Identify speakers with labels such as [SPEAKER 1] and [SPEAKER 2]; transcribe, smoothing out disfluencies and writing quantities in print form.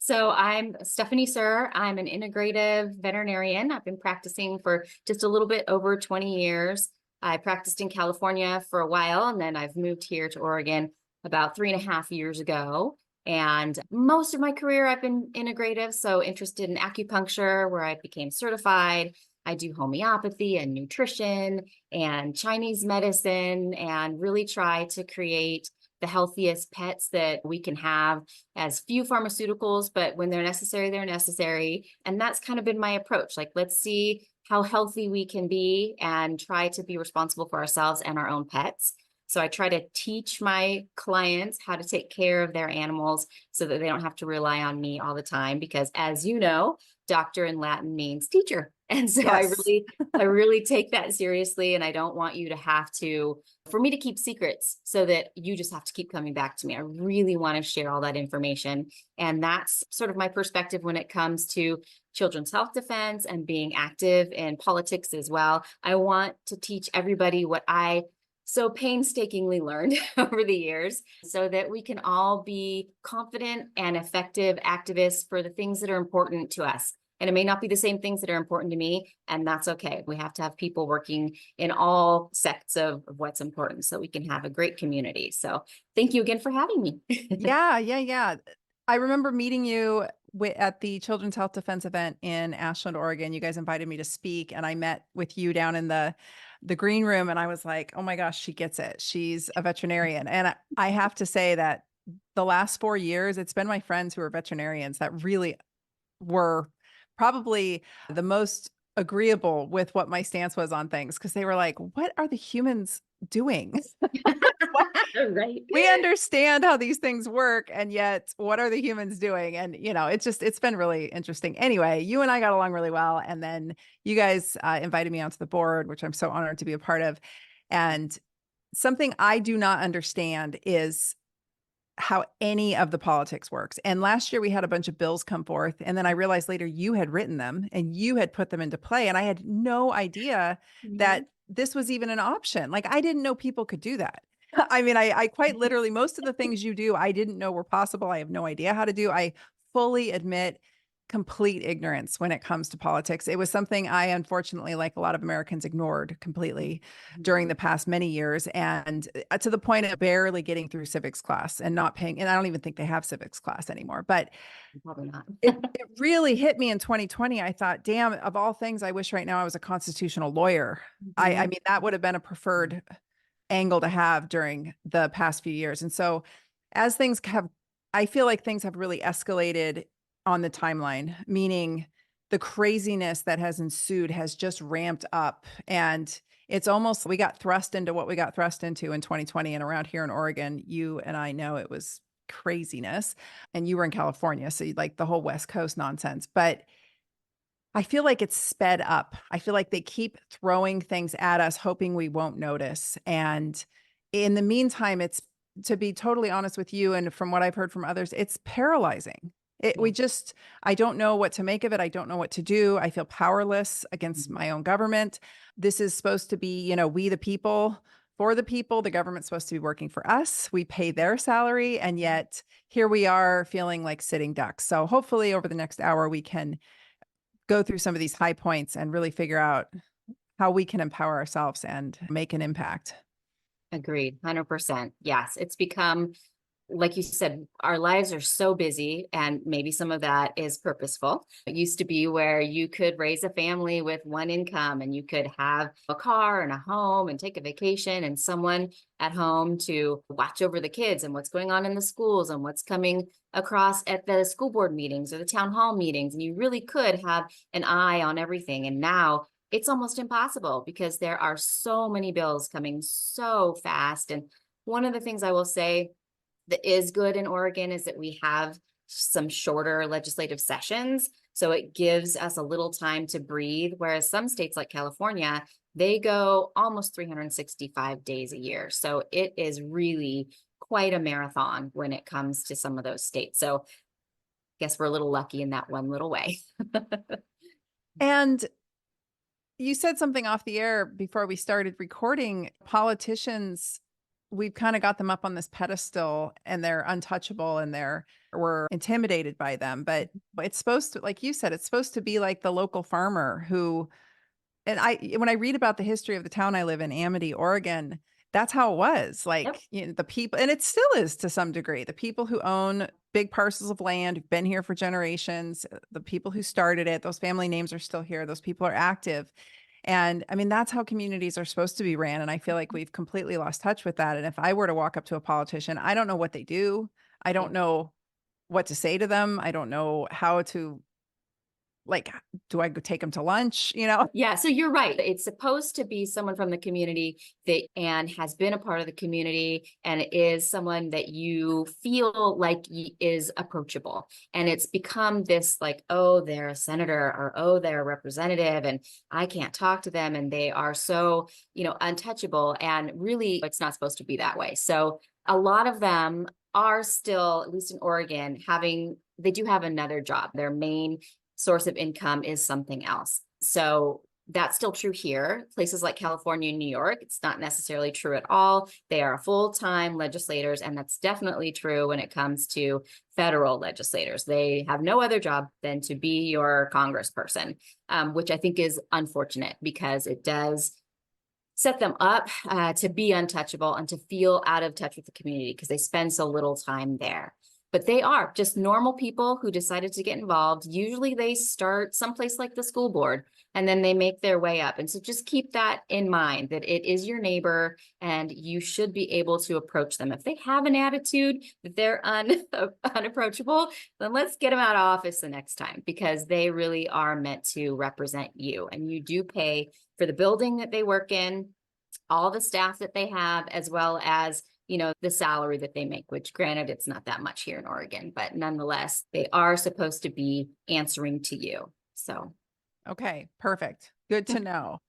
[SPEAKER 1] So I'm Stephanie Sir. I'm an integrative veterinarian. I've been practicing for just a little bit over 20 years. I practiced in California for a while, and then I've moved here to Oregon about 3.5 years ago. And most of my career, I've been integrative, so interested in acupuncture, where I became certified. I do homeopathy and nutrition and Chinese medicine, and really try to create the healthiest pets that we can have, as few pharmaceuticals, but when they're necessary, they're necessary. And that's kind of been my approach. Like, let's see how healthy we can be and try to be responsible for ourselves and our own pets. So I try to teach my clients how to take care of their animals so that they don't have to rely on me all the time. Because as you know, doctor in Latin means teacher. And so
[SPEAKER 2] Yes.
[SPEAKER 1] I really take that seriously. And I don't want you to have to, for me to keep secrets so that you just have to keep coming back to me. I really want to share all that information. And that's sort of my perspective when it comes to children's health defense and being active in politics as well. I want to teach everybody what I so painstakingly learned over the years so that we can all be confident and effective activists for the things that are important to us. And it may not be the same things that are important to me, and that's okay. We have to have people working in all sects of what's important so we can have a great community. So thank you again for having me.
[SPEAKER 2] Yeah. I remember meeting you at the Children's Health Defense event in Ashland, Oregon. You guys invited me to speak, and I met with you down in the green room, and I was like, "Oh my gosh, she gets it. She's a veterinarian." And I have to say that the last 4 years, it's been my friends who are veterinarians that really were probably the most agreeable with what my stance was on things, because they were like, "What are the humans doing?"
[SPEAKER 1] Right.
[SPEAKER 2] We understand how these things work, and yet what are the humans doing? And it's been really interesting. Anyway, you and I got along really well, and then you guys invited me onto the board, which I'm so honored to be a part of. And something I do not understand is how any of the politics works. And last year we had a bunch of bills come forth, and then I realized later you had written them and you had put them into play, and I had no idea
[SPEAKER 1] Mhm.
[SPEAKER 2] that this was even an option. Like, I didn't know people could do that. I mean, I quite literally, most of the things you do, I didn't know were possible. I have no idea how to do. I fully admit complete ignorance when it comes to politics. It was something I, unfortunately, like a lot of Americans, ignored completely during the past many years, and to the point of barely getting through civics class and not paying. And I don't even think they have civics class anymore. But
[SPEAKER 1] Probably not.
[SPEAKER 2] it really hit me in 2020. I thought, damn, of all things, I wish right now I was a constitutional lawyer. I
[SPEAKER 1] Mhm.
[SPEAKER 2] mean, that would have been a preferred angle to have during the past few years. And so as things have, I feel like things have really escalated on the timeline, meaning the craziness that has ensued has just ramped up. And it's almost, we got thrust into what we got thrust into in 2020. And around here in Oregon, you and I know it was craziness. And you were in California, so you like the whole West Coast nonsense. But I feel like it's sped up. I feel like they keep throwing things at us, hoping we won't notice. And in the meantime, it's, to be totally honest with you, and from what I've heard from others, it's paralyzing.
[SPEAKER 1] Yeah.
[SPEAKER 2] I don't know what to make of it. I don't know what to do. I feel powerless against
[SPEAKER 1] Mhm.
[SPEAKER 2] my own government. This is supposed to be, we the people, for the people. The government's supposed to be working for us. We pay their salary. And yet here we are feeling like sitting ducks. So hopefully over the next hour, we can go through some of these high points and really figure out how we can empower ourselves and make an impact.
[SPEAKER 1] Agreed. 100%. Yes. It's become, like you said, our lives are so busy, and maybe some of that is purposeful. It used to be where you could raise a family with one income and you could have a car and a home and take a vacation and someone at home to watch over the kids and what's going on in the schools and what's coming across at the school board meetings or the town hall meetings. And you really could have an eye on everything. And now it's almost impossible because there are so many bills coming so fast. And one of the things I will say that is good in Oregon is that we have some shorter legislative sessions. So it gives us a little time to breathe. Whereas some states like California, they go almost 365 days a year. So it is really quite a marathon when it comes to some of those states. So I guess we're a little lucky in that one little way.
[SPEAKER 2] And you said something off the air before we started recording. Politicians we've kind of got them up on this pedestal and they're untouchable and we're intimidated by them. But it's supposed to, like you said, it's supposed to be like the local farmer who, and when I read about the history of the town I live in, Amity, Oregon, that's how it was.
[SPEAKER 1] Yep.
[SPEAKER 2] Like, you know, the people, and it still is to some degree, the people who own big parcels of land, who've been here for generations, the people who started it, those family names are still here. Those people are active. And I mean, that's how communities are supposed to be ran. And I feel like we've completely lost touch with that. And if I were to walk up to a politician, I don't know what they do. I don't know what to say to them. I don't know how to, like, do I go take them to lunch? You know?
[SPEAKER 1] Yeah, so you're right. It's supposed to be someone from the community that and has been a part of the community and is someone that you feel like is approachable. And it's become this like, oh, they're a senator or oh, they're a representative and I can't talk to them and they are so, untouchable. And really, it's not supposed to be that way. So a lot of them are still, at least in Oregon, they do have another job. Their main source of income is something else. So that's still true here. Places like California and New York, it's not necessarily true at all. They are full-time legislators, and that's definitely true when it comes to federal legislators. They have no other job than to be your congressperson, which I think is unfortunate because it does set them up to be untouchable and to feel out of touch with the community because they spend so little time there. But they are just normal people who decided to get involved. Usually they start someplace like the school board and then they make their way up. And so just keep that in mind that it is your neighbor and you should be able to approach them. If they have an attitude that they're unapproachable, then let's get them out of office the next time because they really are meant to represent you. And you do pay for the building that they work in, all the staff that they have, as well as the salary that they make, which granted, it's not that much here in Oregon, but nonetheless, they are supposed to be answering to you. So.
[SPEAKER 2] Okay, perfect. Good to know.